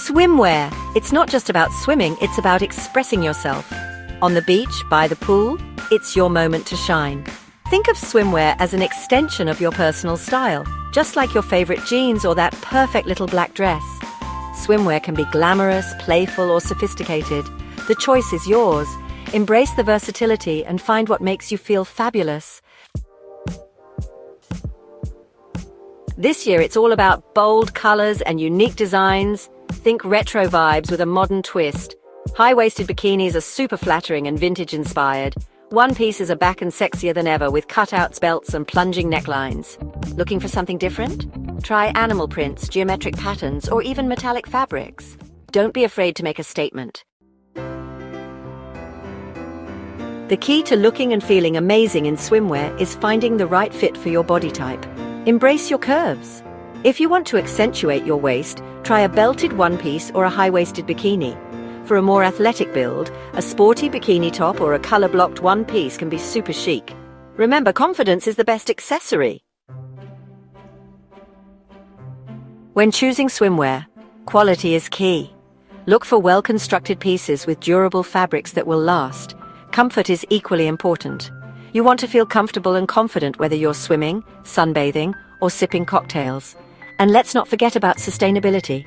Swimwear. It's not just about swimming, it's about expressing yourself. On the beach, by the pool, it's your moment to shine. Think of swimwear as an extension of your personal style, just like your favorite jeans or that perfect little black dress. Swimwear can be glamorous, playful, or sophisticated. The choice is yours. Embrace the versatility and find what makes you feel fabulous. This year, it's all about bold colors and unique designs. Think retro vibes with a modern twist. High-waisted bikinis are super flattering and vintage-inspired. One pieces are back and sexier than ever with cutouts, belts, and plunging necklines. Looking for something different? Try animal prints, geometric patterns, or even metallic fabrics. Don't be afraid to make a statement. The key to looking and feeling amazing in swimwear is finding the right fit for your body type. Embrace your curves. If you want to accentuate your waist, try a belted one-piece or a high-waisted bikini. For a more athletic build, a sporty bikini top or a color-blocked one-piece can be super chic. Remember, confidence is the best accessory. When choosing swimwear, quality is key. Look for well-constructed pieces with durable fabrics that will last. Comfort is equally important. You want to feel comfortable and confident whether you're swimming, sunbathing, or sipping cocktails. And let's not forget about sustainability.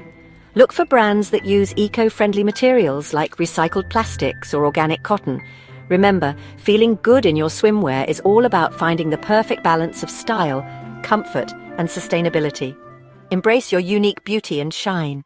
Look for brands that use eco-friendly materials like recycled plastics or organic cotton. Remember, feeling good in your swimwear is all about finding the perfect balance of style, comfort, and sustainability. Embrace your unique beauty and shine.